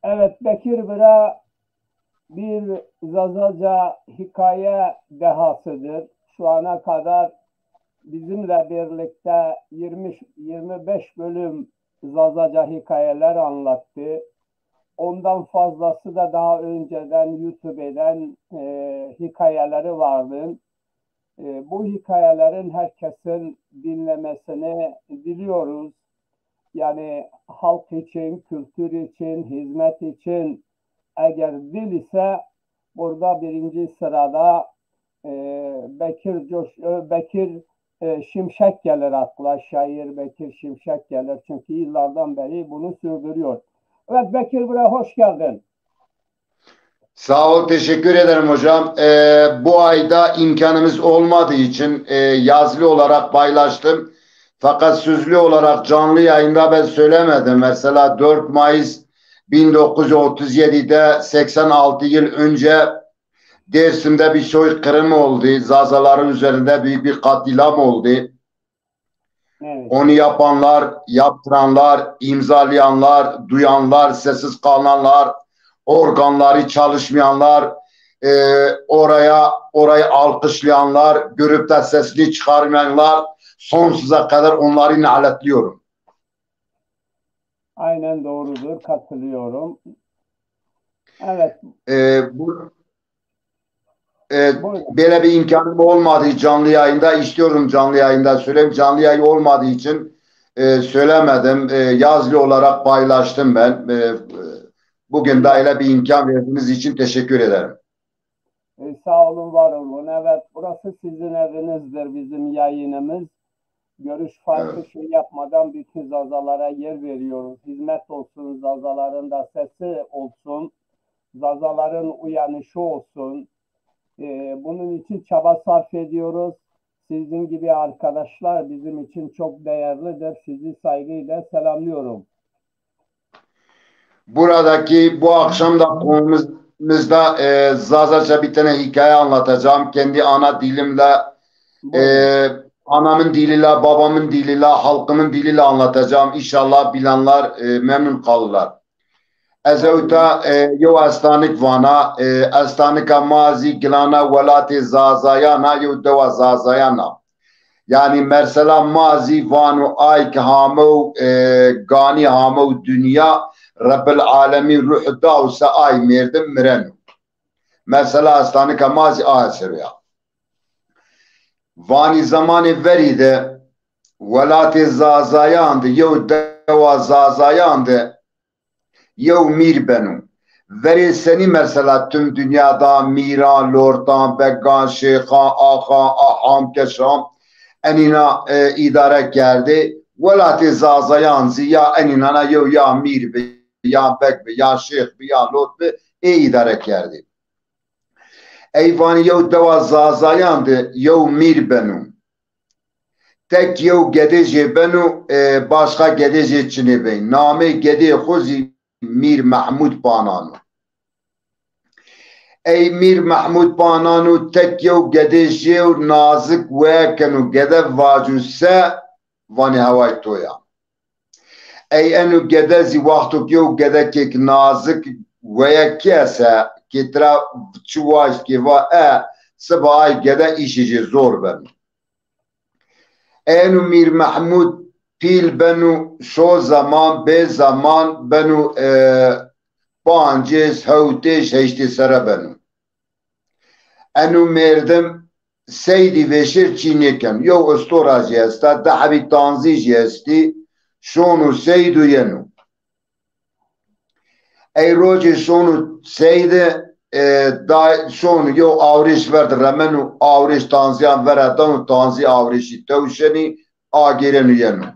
Evet, Bekir Bira bir Zazaca hikaye dehasıdır. Şu ana kadar bizimle birlikte 20-25 bölüm Zazaca hikayeler anlattı. Ondan fazlası da daha önceden YouTube'den hikayeleri vardı. Bu hikayelerin herkesin dinlemesini diliyoruz. Yani halk için, kültür için, hizmet için eğer dil ise burada birinci sırada e, Bekir Şimşek gelir akla. Şair Bekir Şimşek gelir. Çünkü yıllardan beri bunu sürdürüyor. Evet Bekir buraya hoş geldin. Sağ ol, teşekkür ederim hocam. Bu ayda imkanımız olmadığı için yazılı olarak paylaştım. Fakat sözlü olarak canlı yayında ben söylemedim. Mesela 4 Mayıs 1937'de 86 yıl önce Dersim'de bir soykırım oldu. Zazaların üzerinde büyük bir katliam oldu. Evet. Onu yapanlar, yaptıranlar, imzalayanlar, duyanlar, sessiz kalanlar, organları çalışmayanlar, orayı alkışlayanlar, görüp de sesini çıkarmayanlar, sonsuza kadar onları lanetliyorum. Aynen doğrudur. Katılıyorum. Evet. Bu Buyurun. böyle bir imkanım olmadığı canlı yayında istiyorum, canlı yayında söyleyeyim. Canlı yayın olmadığı için söylemedim. Yazılı olarak paylaştım ben. Bugün de öyle bir imkan verdiğiniz için teşekkür ederim. Sağ olun, var olun. Evet, burası sizin evinizdir, bizim yayınımız. Görüş farkı Evet. şey yapmadan bütün zazalara yer veriyoruz. Hizmet olsun, zazaların da sesi olsun, zazaların uyanışı olsun. Bunun için çaba sarf ediyoruz. Sizin gibi arkadaşlar bizim için çok değerlidir. Sizi saygıyla selamlıyorum. Buradaki bu akşam da konumuzda Zazaca bir tane hikaye anlatacağım. Kendi ana dilimle, e, Buyurun. anamın diliyle, babamın diliyle, halkımın diliyle anlatacağım. İnşallah bilenler memnun kalırlar. Buyurun. Ezeuta yo astanik vana, astanika mazi gilana velati zazayana yo deva zazayana. Yani mesela mazi vanu ay ki hamu gani hamu dünya Rabbil alemi ruh da ay merdim mirenu. Mesela astanika mazi asır ya. Vani zamanı veride velati zazayandı yo deva zazayandı yo mir benu. Veri seni mesela tüm dünyada miran, lordan, beggan, şeyhan, ahan, aham, keşam enina idare kerdi. Velati zazayan ziya enina yo ya mir be, ya bek be, ya şeyh be, ya lord be idare kerdi. Eyvani yo deva zazayandı yo mir benu. Tek yo gedece benu başka gedece çine bey. Name gede xuzi Mir Mahmud Bananu. Ey Mir Mahmud Bananu tek yew gedêjê û nazik wêkin û gedev vacûse vanê hewayê to ya. Ey enû gedezî waxtok yew gedekek nazik weyekî se kêtira çi waş kêva siba ay gede îşê jê zor ben. Enû Mir Mahmud pîl benû şo zaman bê zaman benû Pancês hewtêş heştê sere benû. Enû mêrdim seydî vêşir çînêken yew ustora jî hest e dehevî tanzî jî hestî şon û seyd û yenû. Ey rojê şon û seydê şon yew awrêş ver diremen û awrêş tanziyan vere dan û tanzî awrêşî tewşenî agêren û yenû.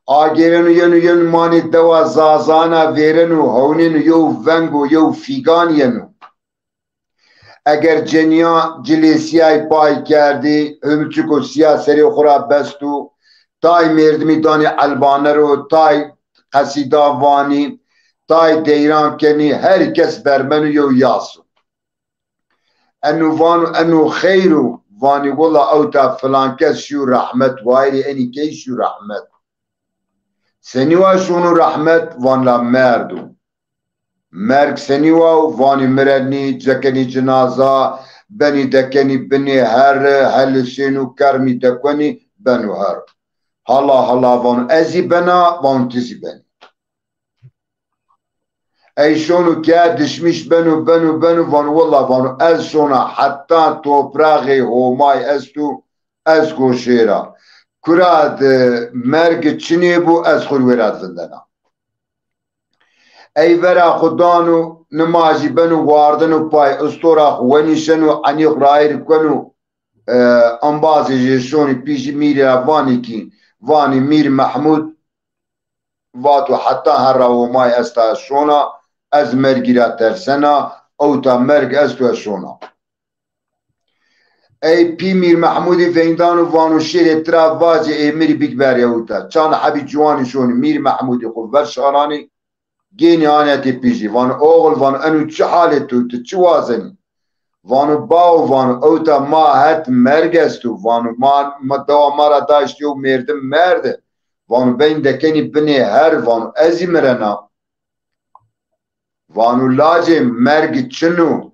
Agêren û yenû yenû manê dewa zazana vêren û hewnên û yew veng û yew fîgan yenû. Eger ceniya cilêsiyayê pay kerdî himçûk û siya serê xwe ra best û tay mêrdimî danî elbaner û tay qesîda vanî tay deyran kenî herkes bermen û yew yasû. Enû van û enû xeyr û vanî wela ewta filankes şû rehmet wayrê enî key şû rehmet. Senî wa şûn û rehmet van la merd û مرگ سنیوا و وانی مرنی جکنی جنازا بنی دکنی بنی هر هل سینو کرمی دکنی بنو هر هلا وان ازی بنا وان تزی بنی ایشونو که دشمیش بنو وان والله وانو از شونا حتی توپراغی همای استو از گوشیرا کراد مرگ چنی بو از خلویرات زندنا ای ورا خدانو نمازی بنو واردنو پای استورا خوانیشنو عنیق رایر کنو انبازی جشونی پیش میری وانی کی وانی میر محمود واتو حتی هر همای استا شونا از مرگی را ترسنا او تا مرگ استو شونا ای پی میر محمودی فیندانو وانو شیر اطراف واجه ای میری بیگ بری اوتا چان حبی جوانی شونی میر محمودی خوب ورشارانی گینی آنیتی پیشی وان اوغل وان انو چه حالتو تو چه وازنی وانو باو وانو اوتا ما هت مرگ استو وانو ما دوا مارا داشتی و مردم مرده وانو بین دکنی بنی هر وانو ازی مرنا وانو لاجه مرگ چنو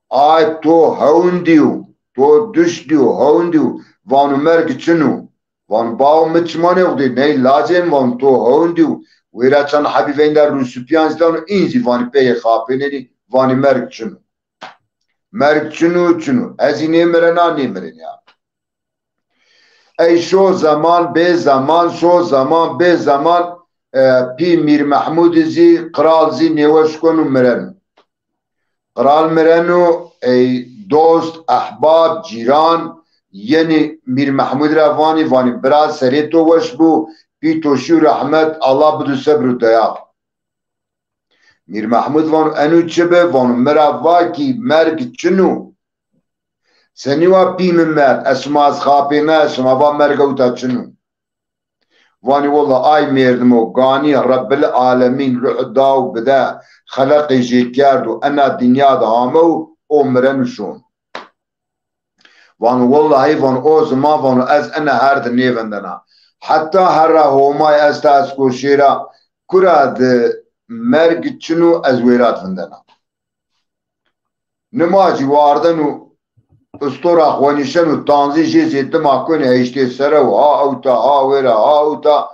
آی تو هوندیو تو دشتیو هوندیو وانو مرگ چنو وان باو مچمانه وقتی نی لازم وان تو هوندیو ویرا چند حبیبین در روسپیانز دانو اینزی وانی پی خاپی ندی وانی مرگ چنو ازی نمیرن یا ای شو زمان به زمان پی میر محمود زی قرال زی نیوش کنو مرن قرال مرنو ای دوست احباب جیران یعنی میر محمود روانی وانی برا سری تو وش بو پی توشی و رحمت الله بدو صبر و دیا میر محمود وانو انو چبه وانو مراواکی مرگ چنو سنیوا پی ممت اسما از خاپینه اسما با مرگو تا چنو وانی والله آی مردمو گانی رب العالمین روح داو بده خلقی جی کرد و انا دنیا دهامو عمرنشون وانو والله وان او زمان وانو از انا هرد نیوندنا حتی هر همای از کوشیرا کراد مرگ چنو از ویرات وندنا نماجی واردنو استورا خوانیشنو تانزی جیزی دما کنی هشتی سرو ها اوتا ها ویرا ها اوتا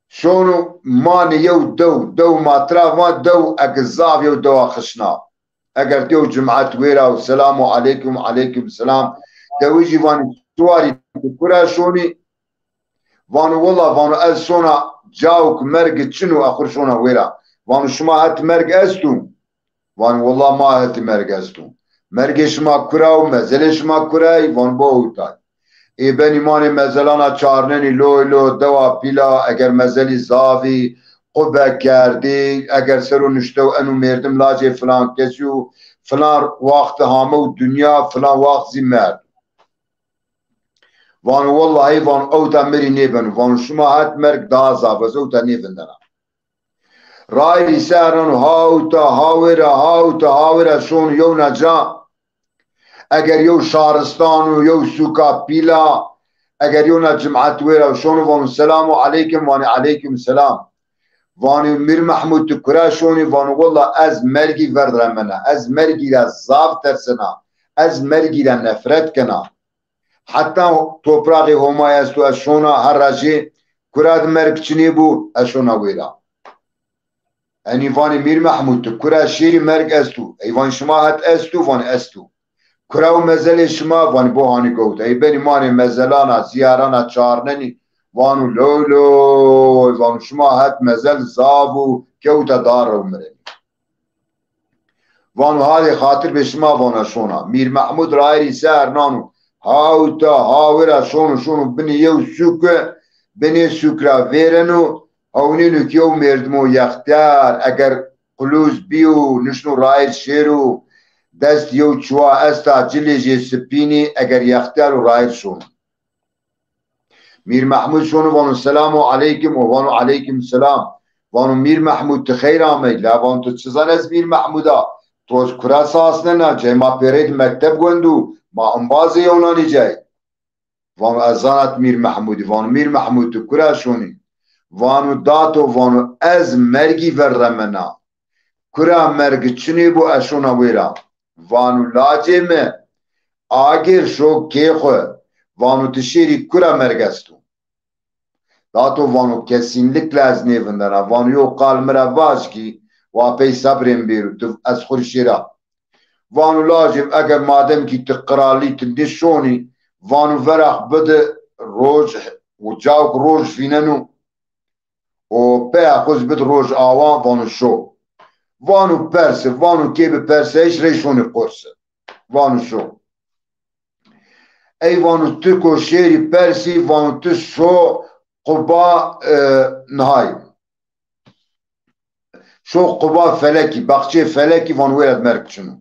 شونو مانی یو دو ماترا ما دو اگزاف یو دو خشنا اگر دیو جمعات ویرا و سلام علیکم سلام دویجی وانی تواری کرا شونی وانو والله وانو از شونا جاوک مرگ چنو اخر شونا ویرا وانو شما هت مرگ استو وانو والله ما هت مرگ استو مرگ شما کرا و مزل شما کرای وان با اوتای ای بنی مانی مزلانا چارننی لو دوا پیلا اگر مزلی زاوی قبه کردی اگر سرو نشتو انو مردم لاجه فلان کسیو فلان وقت هامو دنیا فلان وقت زی مرد وانو والله وان اوتا مری نیبن وان شما هت مرگ دازا بز اوتا نیبندنا رای سهران هاویرا شون یو نجا اگر یو شارستان و یو سوکا پیلا اگر یو نجمعت ویرا شون وان سلام علیکم وان علیکم سلام وان میر محمود تکرا شونی وان والله از مرگی ورد رمنا از مرگی را زاف ترسنا از مرگی را نفرت کنا حتی توپراغی همای است و اشونا هر راجی کراد مرگ چنی بو اشونا ویرا اینی وانی میر محمود کرا شیری مرگ استو ایوان شما هت استو وان استو کرا و مزل شما وان بو هانی گوت ای بینی مانی مزلانا زیارانا چارننی وانو لولو وانو شما هت مزل زابو کهوتا دار رو مرنی وانو هادی خاطر به شما وانا شونا میر محمود رایری سهر نانو هاوتا هاورا شونو بنی یو سوکه بنی سوکرا ویرنو هونینو کیو مردمو یختار اگر قلوز بیو نشنو رایت شیرو دست یو چوا استا جلیجی سپینی اگر یختار و رایت شون میر محمود شونو وانو سلام علیکم و وانو علیکم سلام وانو میر محمود تخیر آمید وانو تو چزان از میر محمودا تو از کرا ساسنه نا جای ما پیرید مکتب گوندو ما انبازی اونانی جای وانو ازانت میر محمودی وانو میر محمود تو کرا شونی وانو داتو وانو از مرگی ورمنا کرا مرگ چنی بو اشونا ویرا وانو لاجه me آگر شو کیخو وانو تشیری کرا مرگ استو داتو وانو kesinlikle az nevindana وانو یو قال مرا باش کی واپی صبرین بیرو از خورشیرا وانو لاجم اگر مادم کی تقرالی تندشونی وانو فرح بده روج و جاوک روج فیننو و pe خوز بد روج آوان وانو شو وانو پرسه وانو که به پرسه ایش ریشونی قرسه وانو شو ای وانو تکو شیری پرسی وانو تشو قبا نهای شو قبا فلکی بخچه فلکی وانو ویرد مرک چنو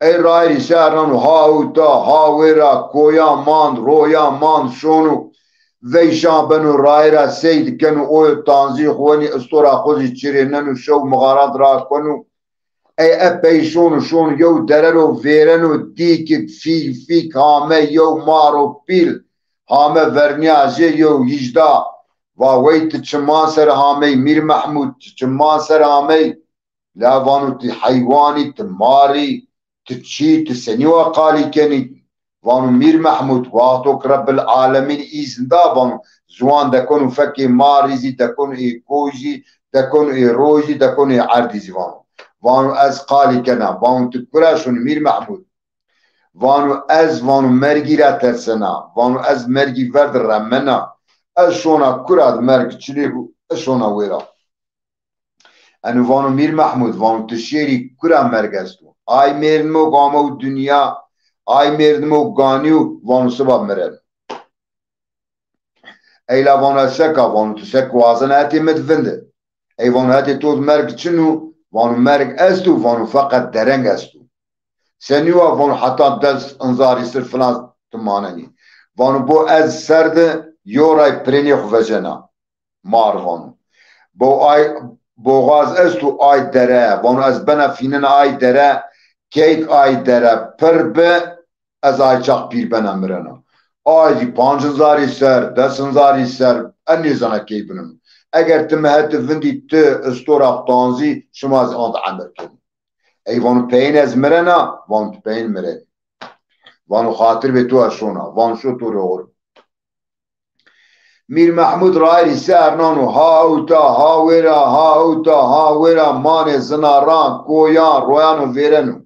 ای رایری شهرانو ها اوتا ها ویرا کویا ماند رویا ماند شونو ویشان بنو رایرا سید کنو اوی تانزی خوانی استورا خوزی چیره ننو شو مغارات را کنو ای اپی شونو شون یو دررو ویرنو دیکت فیک همه یو مارو پیل همه ورنیازه یو هجدا و ویت چمان سر همه میر محمود چمان سر همه لاوانو تی حیوانی تماری تچی تسنیو قالی کنی وانو میر محمود واتوک رب العالمین ایزندا وانو زوان دکونو فکی ماریزی دکونو ای کوجی دکونو ای روجی دکونو ای عردیزی وانو از قالی کنا وانو تکراشون میر محمود وانو از وانو مرگی را ترسنا وانو از مرگی ورد رمنا از شونا کراد مرگ چلی بو از شونا ویرا انو وانو میر محمود وانو تشیری کرا مرگ استو آی میرنمو گامو دنیا آی میرنمو گانیو وانو سبا مرن ایلا وانو سکا وانو تسک وازن هاتی مدفنده ای وانو هاتی توز مرگ چنو وانو مرگ استو وانو فقط درنگ استو سنیوا وانو حتی دست انزاری سر فلان تماننی وانو بو از سرد یورای پرینی خوفجنا مار وانو بو غاز استو آی دره وانو از بنا فینن آی دره کیک آی دره پر به از آی چاق پیر بنا مرنا آی دی 5000 سر 10000 سر انی زنا کی بنم اگر تم هتفندی ت استورا تانزی شما از آن عمل کنی ای وانو پین از مرنا وانو پین مرن وانو خاطر به تو اشونا وانو شو تو رو میر محمود رایری سرنانو ها اوتا ها ویرا ها اوتا ها ویرا مان زناران کویان رویانو ویرنو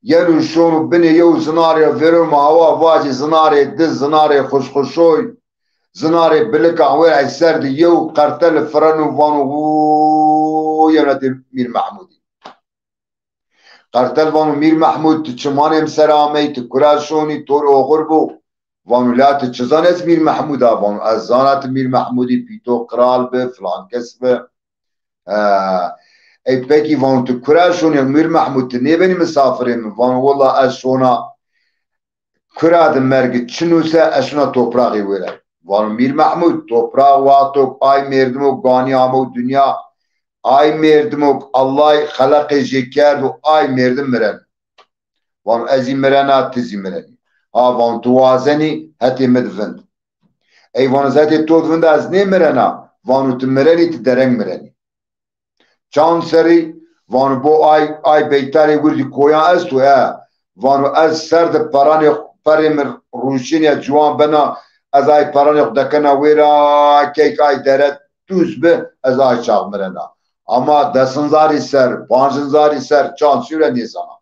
یلو شونو بنی یو زناری ویرو ماوا واجی زناری دز زناری خوشخوشوی زناری بلکا ویرا سرد یو قرتل فرنو وانو یونت میر محمودی قرتل وانو میر محمود چمانم سرامی تکراشونی تور اوغر بو وانو لا تچزان از میر محمود وانو از زانات میر محمودی پیتو قرال به فلان کس به ای پکی وانو تکراشونی میر محمود تنیبنی مسافرین وانو والله از شونا کراد مرگ چنوسه اشنا توپراغی ویره وانو میر محمود توپراغ واتو آی میردمو گانی آمو دنیا آی میردمو الله خلق جکرد و آی میردم مرن وانو ازی مرنات تزی مرنی وان توازنی هتی مدفند ای وانو زهتی تودفند از نی مرنا وانو تمرنی تدرنگ مرنی چان سری وانو بو آی بیتاری وردی کویان استو وانو از سرد پرانی پریم روشینی جوان بنا از آی پرانی دکنا ویرا کیک آی درد دوز به از آی چاق مرنا اما 10000 سر 5000 سر چان سوره نیزانا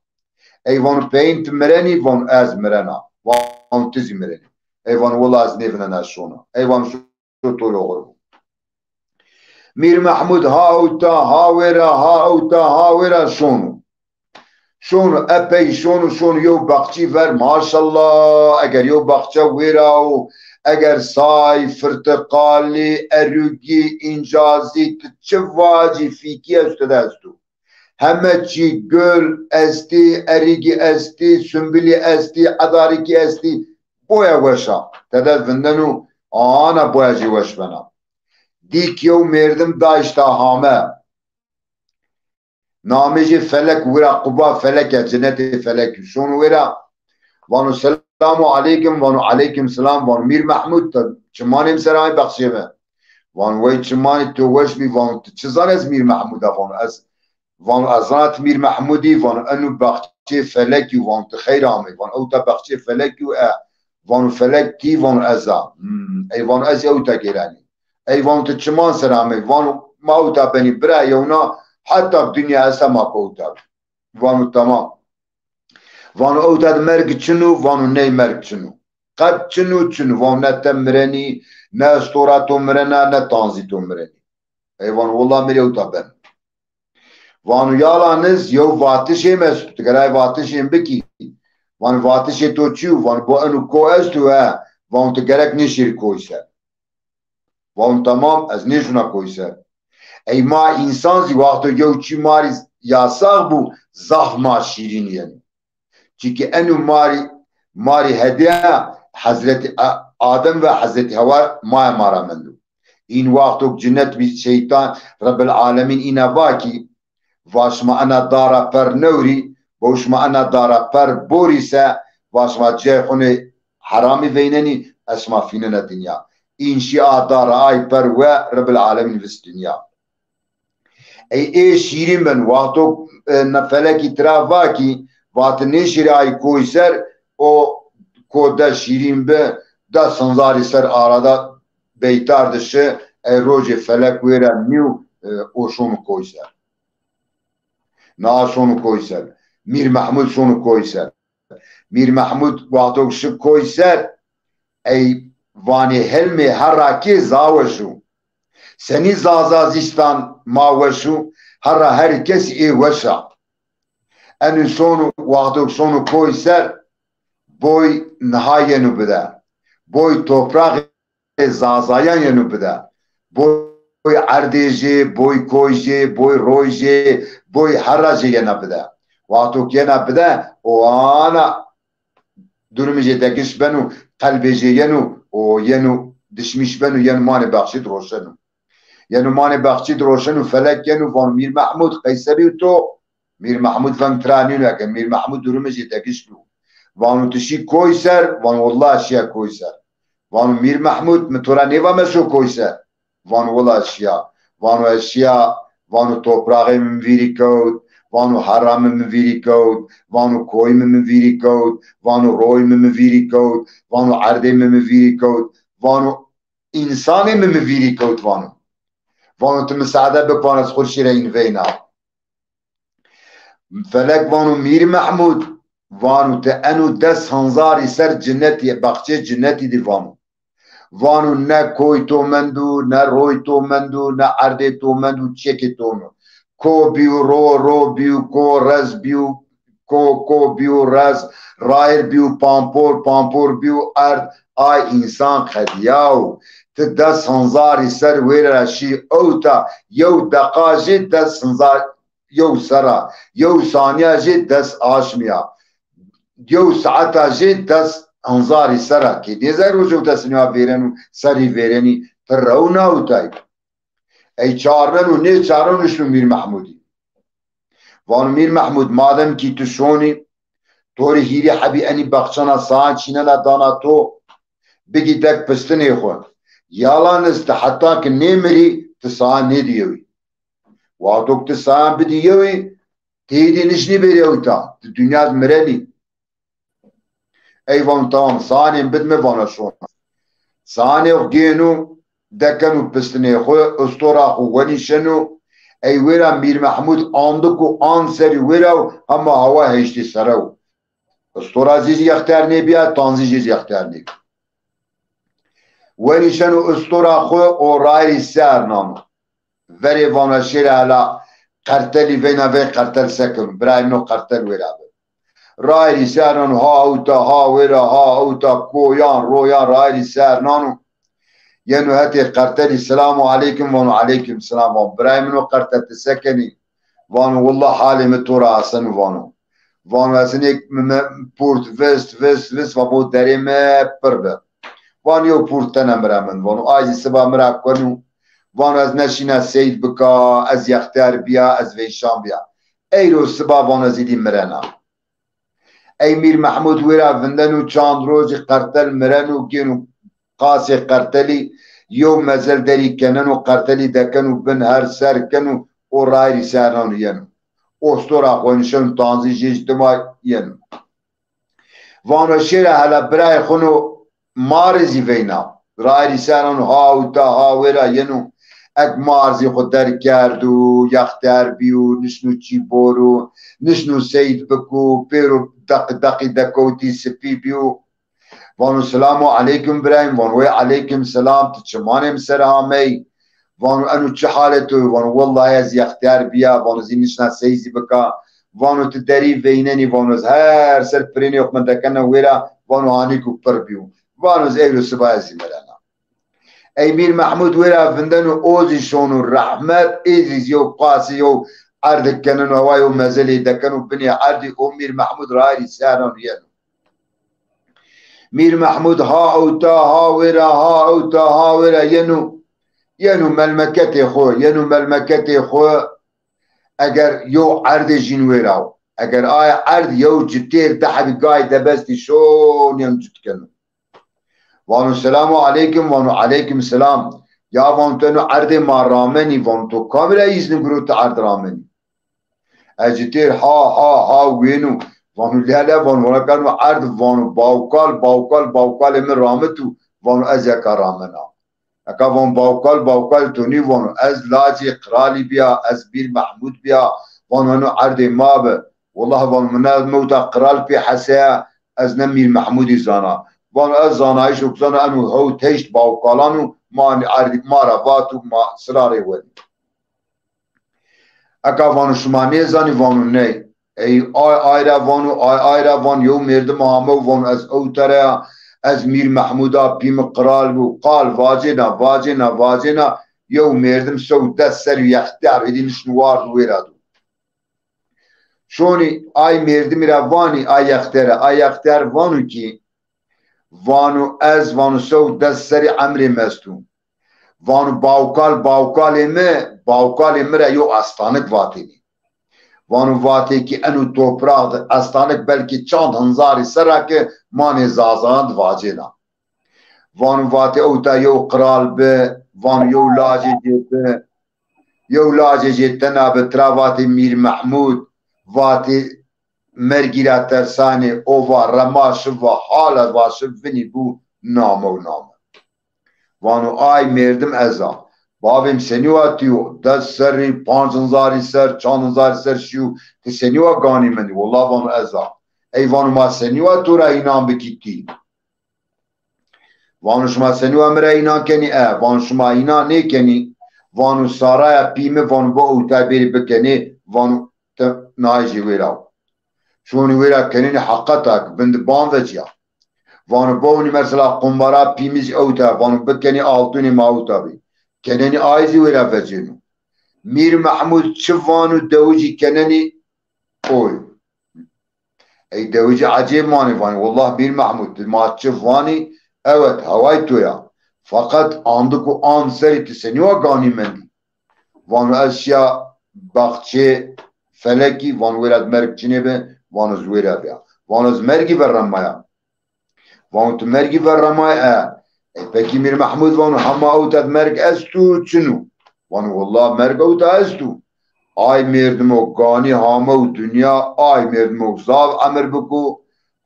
ای وانو پینت مرنی وانو از مرنا وان تزی مرنی ایوان والله از نیفنه نشونه ایوان شو طول غرب میر محمود ها اوتا ها ویرا ها اوتا ها ویرا شونو اپی شونو یو بخچی ور ماشالله اگر یو بخچه ویرا و اگر سای فرتقالی اروگی انجازی چه واجی فیکی استده استو همه چی گل استی اریگی استی سنبلی استی ادارکی استی boya weşa tedad vindenu ana boya jî weş bena dîk yew mêrdim da işte hame namê jî felek wira quba felek e cenetê felek şûn wêra vanu aleyküm vanu aleyküm selam vanu Mir Mahmud da çimanim seramı bakşeme vanu vay çimani toveş bi vanu çizan ez Mir Mahmud'a vanu ez vanu azat Mir Mahmudi vanu enu bakçe feleki vanu xeyr amı vanu o bakçe feleki vanu feleki vanu eza ey vanu ez o ta gelani ey vanu çiman seramı vanu ما تا بني برا يونا حتى الدنيا اسما كوتا وانو تمام وانو اوتا مرگ چنو وانو ني مرگ چنو قد چنو وانو نتمرني نا استوراتو مرنا نا تانزيتو مرني اي وانو والله مري اوتا بن وانو يالانز يو واتشي مسut تگراي واتشي بكي وانو واتشي تو چو وانو بو انو كو استو وانو تگرك نشير كويسه وانو تمام از نشونا كويسه ای ما انسان زی وقتا یو چی ماری یاساق بو زخ ما شیرین یعنی چیکه انو ماری هدیه حضرت آدم و حضرت هوا مارا مندو این وقتا جنت بی شیطان رب العالمین اینا باکی واشما انا دارا پر نوری واشما انا دارا پر بوریسه واشما جای خونه حرامی ویننی اسما فینن دنیا این شیعه دارا آی پر و رب العالمین وست دنیا ای شیرین من وقتو نفلکی ترافاکی وقت نشیر ای کویسر او کوده شیرین به دا سنزاری سر آرادا بیتار دشه ای روز فلک ویره نیو اوشون کویسر ناشون کویسر میر محمود شون کویسر میر محمود وقتو شو کویسر ای وانی حلم هر راکی زاوشو سنی زازازیستان ما وشو هر کسی ای وشا انو سونو وقتو سونو کوی سر بوی نهاینو بده بوی توپراغ زازایان ینو بده بوی عردیجی بوی کویجی بوی رویجی بوی هراجی ینو بده وقتو ینو بده و آنا درمیجی دکش بنو قلبیجی ینو و ینو دشمیش بنو ینو مانی بخشید روشنو یعنی مان بخشی روشن و فلک یعنی وان میر محمود قیصری و تو میر محمود فهم ترانی نکن میر محمود درمجی تکش بو وانو تشی کویسر وان والله اشیا کویسر وانو میر محمود متورا نیوا مسو کویسر وان والله اشیا وانو توپراغی منویری کود وانو حرام منویری کود وانو کوی منویری کود وانو روی منویری کود وانو عرده منویری کود وانو انسانی منویری کود وانو تمساعده بکوان از خورشی را این وینا فلک وانو میر محمود وانو تا انو دست هنزاری سر جنتی بخچه جنتی دی وانو نه کوی تو مندو نه روی تو مندو نه عرده تو مندو چکی تو مندو کو بیو رو بیو کو رز بیو کو بیو رز رایر بیو پامپور بیو ارد آی انسان خدیاو دست هنزاری سر ویره رشی او تا یو دقا جی دست هنزار یو سرا یو ثانیه جی دست آشمیا یو ساعتا جی دست هنزاری سرا که دیزه روشو تسنیا ویرنو سری ویرنی پر رو ناو تای ای چارنو نه چارنوشو میر محمودی وانو میر محمود مادم کی تو شونی توری هیری حبی انی بخشانا سان چینه لدانا تو بگی دک پستنی خون yalan ist hatta ki nemeri tsan ne diyor. Vatok tsan bediyor. Tedi nişni veriyor ta. Dünya mereni. Eyvan tamam sani bitme bana şu. Sani genu dekanu pistine xoy ustora xwani şenu ey wera Mir Mahmud andıku an seri wera ama hava heşti sarav. Ustora ziz yaxtar ne biya tanzi ziz yaxtar ne. ولی شنو استورا خو او رای سر نام ولی وانا شیر علا قرتلی وینا وی قرتل سکم برای نو قرتل ویرا رای سر نام ها اوتا ها ویرا ها اوتا کویان رویان رای سر نام ینو هتی قرتلی سلام علیکم وانو علیکم سلام وان برای منو قرتل سکنی وانو والله حالی متورا اصن وانو اصن یک پورت وست و بود دریم پربه وانو پورتن امرمن وانو آجی سبا مرا کنو وانو از نشینا سید بکا از یختر بیا از ویشان بیا ایرو سبا وانو زیدی مرنا ای میر محمود ویرا وندن و چند روز قرتل مرن و گین و قاس قرتلی یو مزل دری کنن و قرتلی دکن و بن هر سر کن و رای سران ین استورا خوانشون تانزیج اجتماع ین وانو شیر هلا برای خونو مارزی وینا رای سران ها و تا ها ویرا ینو اک مارزی خود در کرد و یختر بیو نشنو چی بورو نشنو سید بکو پیرو دقی دکوتی سپی بیو وانو سلام علیکم برایم وانو علیکم سلام تچمانم سرامی وانو انو چه حالتو وانو والله از یختر بیا وانو زی نشنا سیزی بکا وانو تدری ویننی وانو از هر سر پرینی اخمن دکنه ویرا وانو هانیکو پر بیو وانو از ایلو سبا ازی مرانا ای میر محمود ویرا فندنو اوزی شونو رحمت ایزیز یو قاسی یو عرض کنن هواي ومازال دكانوا بني عردي مير محمود راي سارون ينو مير محمود ها اوتا ها ورا ينو ملمكتي خو ينو ملمكتي خو اگر يو عرض جنويراو اگر آي عرض يو جتير تحت قايد بس شون ينجد كنو وانو السلام عليكم وانو عليكم السلام يا وانتو عرض ما رامني وانتو كاميرا يزن قروت عرض رامني اجتير ها وينو وانو لا وانو كانوا عرض وانو باوكال من رامتو وانو ازيكا رامنا اكا وان باوكال توني وانو از لاجي قرالي بيا از بير محمود بيا وانو عرض ماب والله وانو من موتا قرال بي حسيا از نمير محمودي زانا وانو از زانايش وكزانا انو هو تيشت باوكالانو ما عرض ما رفاتو ما سراري ولي اکا وانو شما نیزانی وانو نی ای آیرا وان یو مردم همه وانو از اوتره از میر محمودا پیم قرال بو قال واجنا یو مردم سو دست سر یختر ایدی نشنوار ویرادو شونی آی مردم را وانی آی یختر وانو کی وانو سو دست سر عمری مستون وانو باوکال مرا یو استانک واتینی وانو واتی کی انو توپراغ استانک بلکی چند هنزاری سرا که مانی زازاند واجینا وانو واتی اوتا یو قرال به وانو یو لاجی جیتنا به تراواتی میر محمود واتی مرگیرا ترسانی اووا رماش و حال واش ونی بو نامو وانو آی مردم ازا بابیم سنیواتیو دست سری 5000 سر 4000 سر شیو که سنیوا گانی منی والله وانو ازا ای وانو ما سنیواتو را اینام بکیتی وانو شما سنیوا مرا اینا کنی وانو شما اینا نی کنی وانو سارای پیمه وانو با اوتا بری بکنی وانو نایجی ویراو شونی ویرا کنین حقیقتاک بند بان وجیا وانو بونی مثلا قنبارا پیمیز اوتا وانو بکنی آلتونی ما اوتا بی کننی آیزی ویرا وجینو میر محمود چه وانو دوجی کننی اوی ای دوجی عجیب مانی وانی والله میر محمود ما چه وانی اوت هوای تویا فقط آندکو آن سری تسنیوا گانی مندی وانو اشیا بخچه فلکی وانو ویراد مرگ چینه به وانو زویرا بیا وانو از مرگی برمایا وانو تو مرگی برمایا پکی میر محمود وانو همه اوتاد مرگ از تو چنو وانو والله مرگ اوتا از تو آی مردمو گانی همه و دنیا آی مردمو زاو عمر بکو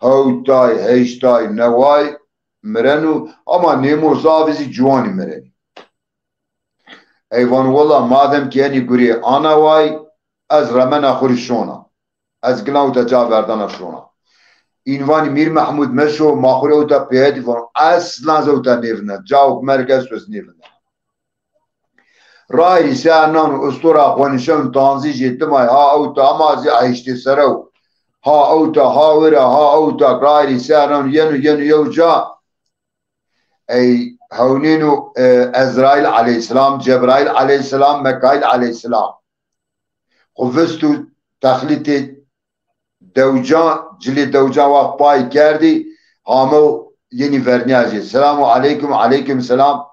هوتای هشتای نوای مرنو اما نیمو زاوزی جوانی مرنی ای وانو والله مادم که یعنی گوری آنا وای از رمن اخوری شونا از گلاو تا جا وردن شونا اینوانی میر محمود مشو ماخوری اوتا پیهدی وانو اصلا زوتا نیفنن جاوک مرکز توز نیفنن رای سرنان و استورا خوانشون تانزی جتمای ها اوتا امازی عیشتی سرو ها اوتا ها ورا ها اوتا رای سرنان ینو یو جا ای هونینو ازرائیل علیه السلام جبرائیل علیه السلام مکائیل علیه السلام خفستو تخلیط دوجا جلی دوجا وقت پای کردی همو یعنی ورنیاجی سلام علیکم سلام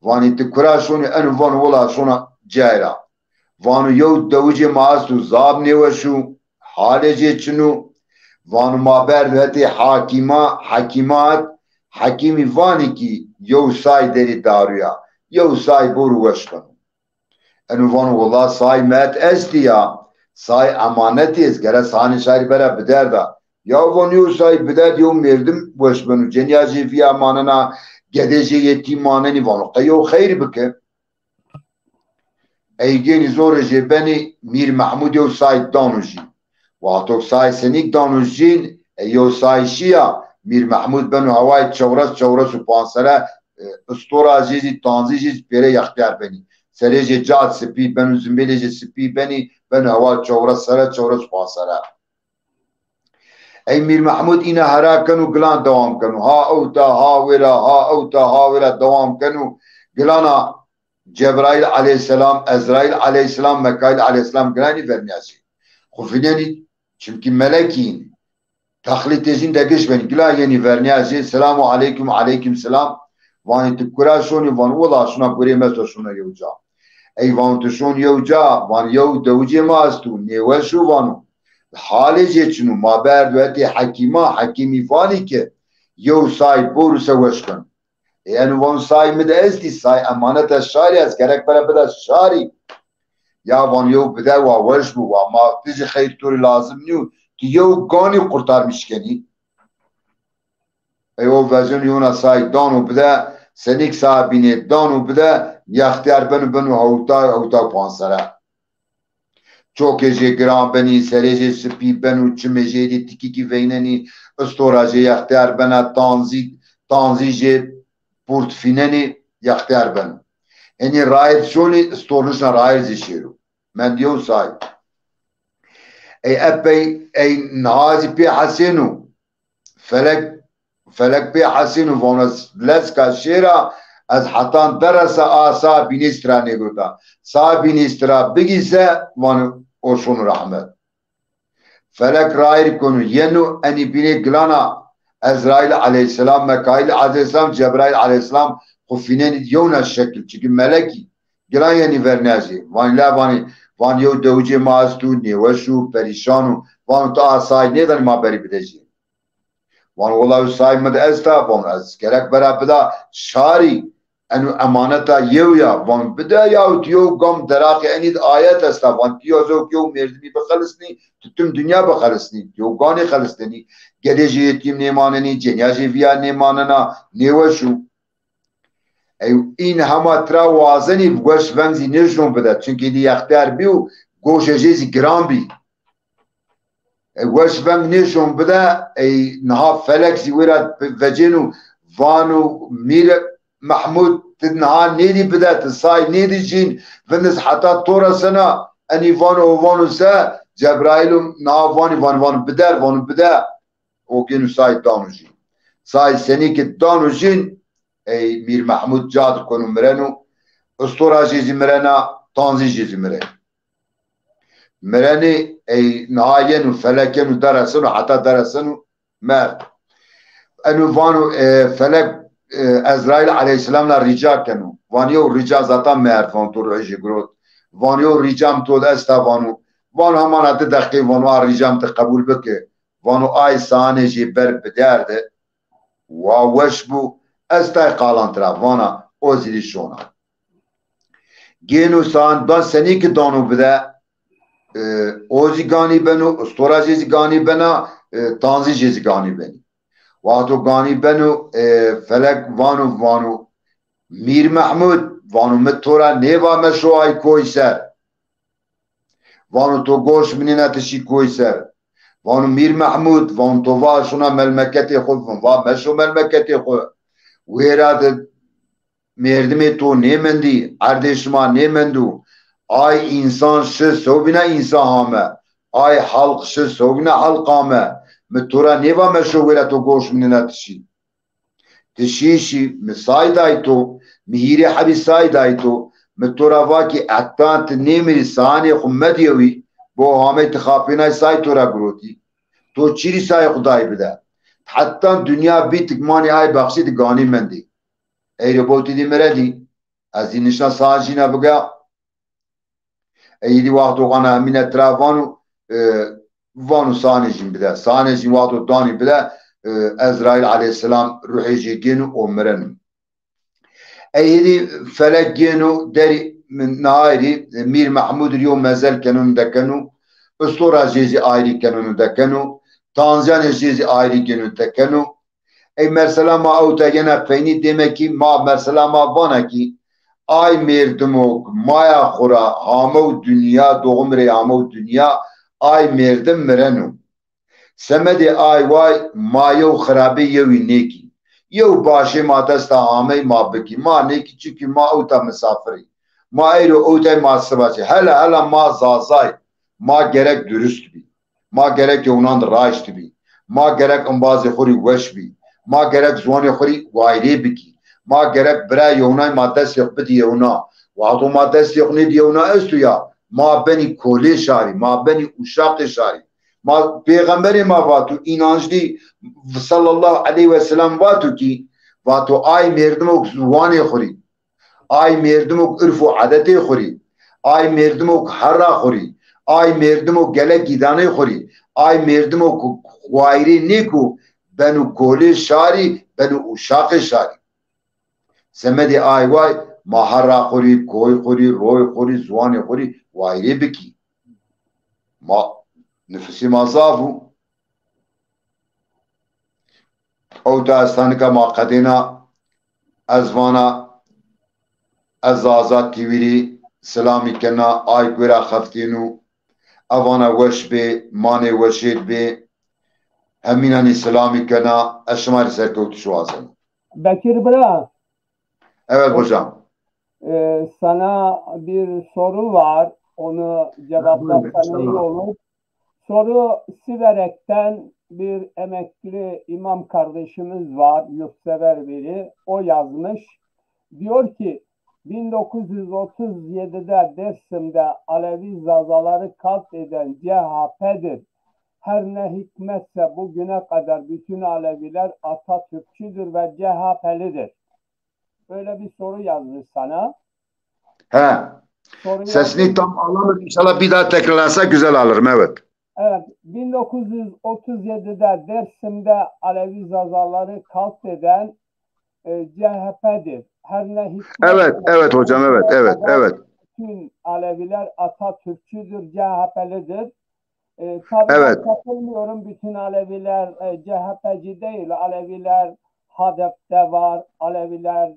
وانی تکرا شونی انو وانو ولا شونا جایرا وانو یو دوجی ماستو زاب نیوشو حال جی چنو وانو ما بردهتی حکیمات حکیمی وانی کی یو سای دری دارویا یو سای برو وش کنو انو وانو والله سای مات استیا سای امانتی از گره سانی شاری برا بدر دا یا وانیو سای بدر یو مردم وش بنو جنیازی فی اماننا گدجی یتیماننی وانو قیو خیر بکه ایگینی زور جبنی میر محمود یو سای دانوجی واتو سای سنیک دانوجین یو سای شیا میر محمود بنو هوای چورس و پانسره استورا عزیزی تانزی جیز پیره یختیار بنی سریج جاد سپی بنو زنبیلی سپی بنی بنو هوا چورس پانسره ای میر محمود اینا هرا کنو گلان دوام کنو ها اوتا ها ویرا دوام کنو گلانا جبرائیل علیه السلام ازرائیل علیه السلام مکائیل علیه السلام گلانی vermeyesi خفینی çünkü melekin taklitezin de geçmeni gila yeni vermeyesi selamu aleyküm selam vani tıkkura şunu vani ola şuna göremez şuna yevca ey vani tuşun yevca vani yev devce maastu newe şu vanu hali geçinu maber düeti hakimi vani ki yev say boru seveşkan yani van say mı da esti say emanet şari az gerek para beda şari ya van yev beda ve veş bu ve ma tizi hayır turi lazım niyo ki yev gani kurtarmış keni o vezin yuna say danu beda senik sahibine danu beda yahtiyar benu havta pansara çok ece gram beni serece spi benu çimece tiki ki veyneni östoraje yahtiyar bena tanzice portfineni yahtiyar benu yani rayet şoni stornuşna rayet zişiru men diyor say ey nazi pi hasenu felek pi hasenu vonas leska şera az hatan derasa asa binistra negoda sa binistra bigise van oşun rahmet felek rayet konu yenu eni bine glana Ezrail aleyhisselam Mekail aleyhisselam Cebrail aleyhisselam خفینن یون از شکل چیکه ملکی گرای یعنی ورنازی وان لا وان یو دوجه ماستو نیوشو پریشانو وان تا آسای نیدن ما بری بدهجی وان والله سای مد استا وان از کرک برا بدا شاری انو امانتا یو یا وان بدا یا یو گم دراق انید آیت استا وان کیوزو کیو مردمی بخلصنی تم dünya بخلصنی یو گانی خلصنی گدجی یتیم نیماننی جنیاجی ویا نیماننا نیوشو این همه ترا وازنی گوش ونزی نجوم بده چونکه دی اختیار بیو گوش جیزی گرام بی گوش ونگ نجوم بده ای نها فلک زیورا وجنو وانو میر محمود تنها نیدی بده تسای نیدی جین وندس حتی طورا سنا انی وانو سا جبرائیلو نها وانو بده اوگینو سای دانو جین سای سنی که دانو جین ey Mir Mahmud cad konu mirenu ustura jizi mirena tanzi jizi mireni ey nahayenu felekenu derasenu hatta derasenu mer enu vanu felek Ezrail aleyhisselamla rica kenu vaniyo rica zaten mer van tur eji grot vaniyo ricam tol esta vanu heman adı dakika vanu ricam te kabul beke vanu ay sahne jiber bederde vaweş bu استای قالانترا وانا اوزیلی شونا گینو سان دا سنی که دانو بده اوزی گانی بنو استورا جیزی گانی بنا تانزی جیزی گانی بنی واتو گانی بنو فلک وانو میر محمود وانو متورا نیوا مشو آی کوی سر وانو تو گوش منی نتشی کوی سر وانو میر محمود وانو تو واشونا ملمکتی خود وان مشو ملمکتی خود ویراد مردمی تو نیمندی اردشما نیمندو ay insan şi sovina insan hame ay halk şi sovina halk hame metura neva meşovira to goş minna tişi misayday to mihiri habisayday to metura vaki attant nemiri sani xummediyovi bo hame tıkhapina say tora groti to çiri say xuday bide hatta dünya bitik mani ay bakşi di gani mendi ey roboti di meredi az inişna sahajina bıga eydi vakti ona mine travanu vanu sanecin bile. Sanecin vadu dani bile Ezrail aleyhisselam ruhi jegenu omrenim. Eydi felek genu deri min nairi Mir Mahmud Riyo mezel kenunu dekenu Ustura jezi ayrı kenunu dekenu Tanzanya jezi ayrı kenunu dekenu ey mesela ma avta gene feyni demek ki ma mesela ma bana ki ay merdimok maya khura hamav dünya doğumre hamav dünya ay merdim merenu semedi ay vay mayo kharabi yewi neki yew başı ma desta hame ma beki ma neki çünkü ma avta misafiri ma eyro avta ma sıvacı hala ma zazay ma gerek dürüst bi ma gerek yonan raş bi ma gerek ambazı khuri weş bi ما gerek زوانی خوری وایری بکی ما gerek برای یونای ما دست یک بدی یونا و حتی ما دست یک ندی یونا استو یا ما بنی کولی شاری ما بنی uşak şari ma peygamberi ma vatu inançlı sallallahu aleyhi ve sellem vatu ki vatu ay merdimok zuwani khori ay merdimok ırfu adeti khori ay merdimok harra khori ay merdimok gele gidane khori ay merdimok وایری نیکو بنو کولی شاری بنو uşak şari semedi ay vay mahara khori koy khori roy khori zuwani khori vayri biki ma nefsi mazafu o dastanika ma qadina azvana azazat tiviri selami kena ay gura khaftinu avana weşbe mane weşid be Eminani selamı kena eşmar serkevtu şu azam. Bekir Bra, Evet hocam. Sana bir soru var. Onu cevaplarsan iyi olur. Soru Siverek'ten bir emekli imam kardeşimiz var. Yurtsever biri. O yazmış. Diyor ki 1937'de Dersim'de Alevi zazaları katleden CHP'dir. Her ne hikmetse bugüne kadar bütün Aleviler Atatürkçüdür ve CHP'lidir. Böyle bir soru yazmış sana. He. Soruyu Sesini tam alamadım. İnşallah bir daha tekrarlansa güzel alırım. Evet. Evet. 1937'de Dersim'de Alevi zazaları katleden CHP'dir. Her ne hikmetse Evet hocam. Evet. bütün Aleviler Atatürkçüdür, CHP'lidir. Tabii Evet. ben katılmıyorum. Bütün Aleviler CHP'ci değil. Aleviler HDP'de var, Aleviler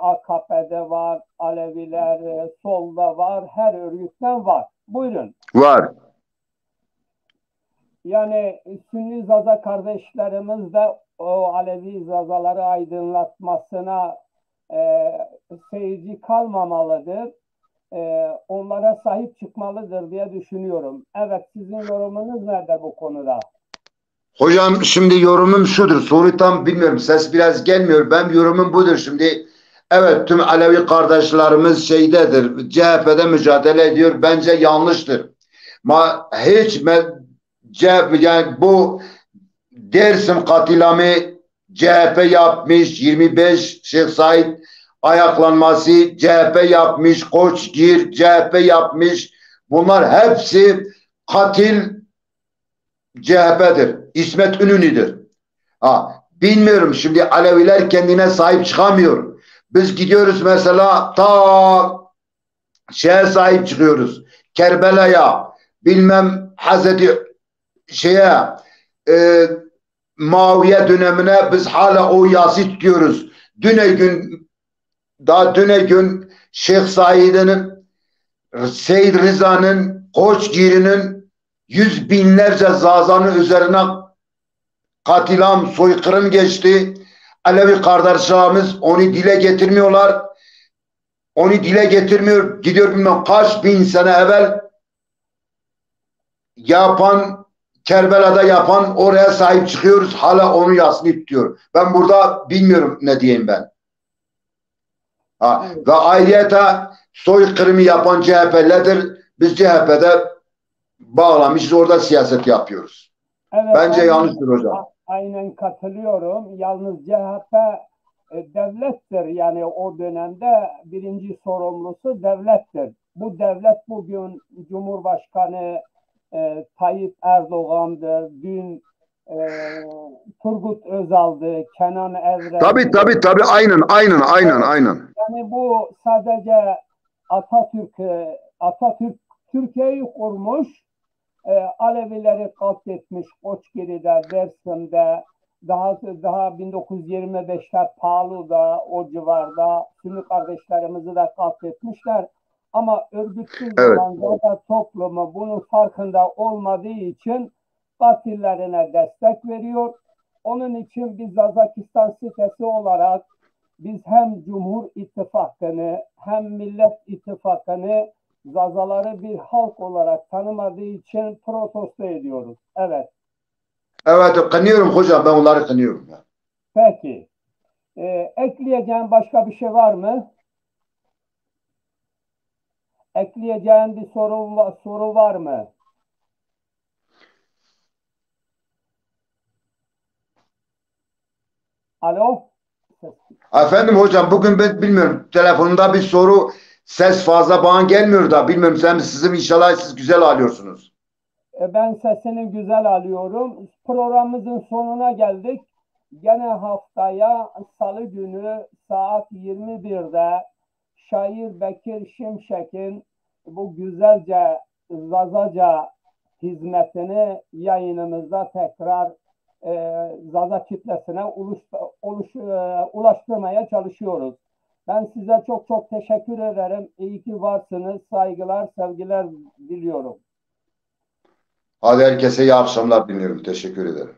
AKP'de var, Aleviler solda var, her örgütten var. Buyurun. Var. Yani Sünni Zaza kardeşlerimiz de o Alevi Zazaları aydınlatmasına seyirci kalmamalıdır. Onlara sahip çıkmalıdır diye düşünüyorum. Evet, sizin yorumunuz nerede bu konuda? Hocam şimdi yorumum şudur. Soru tam bilmiyorum. Ses biraz gelmiyor. Ben yorumum budur şimdi. Evet tüm Alevi kardeşlerimiz şeydedir. CHP'de mücadele ediyor. Bence yanlıştır. Hiç yani bu Dersim katilami CHP yapmış. 25 Şeyh Said ayaklanması CHP yapmış. Koçgir CHP yapmış. Bunlar hepsi katil CHP'dir. İsmet İnönü'dür. Bilmiyorum şimdi Aleviler kendine sahip çıkamıyor. Biz gidiyoruz mesela ta şeye sahip çıkıyoruz. Kerbela'ya bilmem Hazreti Muaviye dönemine biz hala o yazı tutuyoruz. Düne gün Şeyh Said'in Seyyid Rıza'nın Koçgiri'nin yüz binlerce zazanın üzerine katilam, soykırım geçti. Alevi kardeşlerimiz onu dile getirmiyorlar. Onu dile getirmiyor. Gidiyor bilmem kaç bin sene evvel yapan, Kerbela'da yapan oraya sahip çıkıyoruz. Hala onu yaslı tutuyor. Ben burada bilmiyorum ne diyeyim ben. Ve ayrıyeta soykırımı yapan CHP'lidir. Biz CHP'de bağlamışız. Orada siyaset yapıyoruz. Evet, bence yanlıştır hocam. Aynen katılıyorum. Yalnız CHP devlettir. Yani o dönemde birinci sorumlusu devlettir. Bu devlet bugün Cumhurbaşkanı Tayyip Erdoğan'dır, dün Turgut Özal'dı, Kenan Evren. Tabii. Aynen. Yani bu sadece Atatürk Türkiye'yi kurmuş, Alevileri katletmiş Koçgiri'de, Dersim'de, daha 1925'te Palu'da, o civarda Sünni kardeşlerimizi de katletmişler. Ama örgütsüz olan Zaza toplumu bunun farkında olmadığı için katillerine destek veriyor. Onun için biz Kazakistan sitesi olarak biz hem Cumhur İttifakı'nı hem Millet İttifakı'nı Zazaları bir halk olarak tanımadığı için protesto ediyoruz. Evet. Evet, kınıyorum hocam, ben onları kınıyorum. Peki. Ekleyeceğin başka bir şey var mı? Ekleyeceğin bir soru var mı? Alo? Efendim hocam, bugün ben bilmiyorum, telefonumda bir soru, ses fazla bana gelmiyor da bilmiyorum, sizin inşallah siz güzel alıyorsunuz. Ben sesini güzel alıyorum. Programımızın sonuna geldik. Gene haftaya Salı günü saat 21'de şair Bekir Şimşek'in bu güzelce Zazaca hizmetini yayınımızda tekrar Zaza kitlesine ulaştırmaya çalışıyoruz. Ben size çok çok teşekkür ederim. İyi ki varsınız. Saygılar, sevgiler diliyorum. Hadi herkese iyi akşamlar diliyorum. Teşekkür ederim.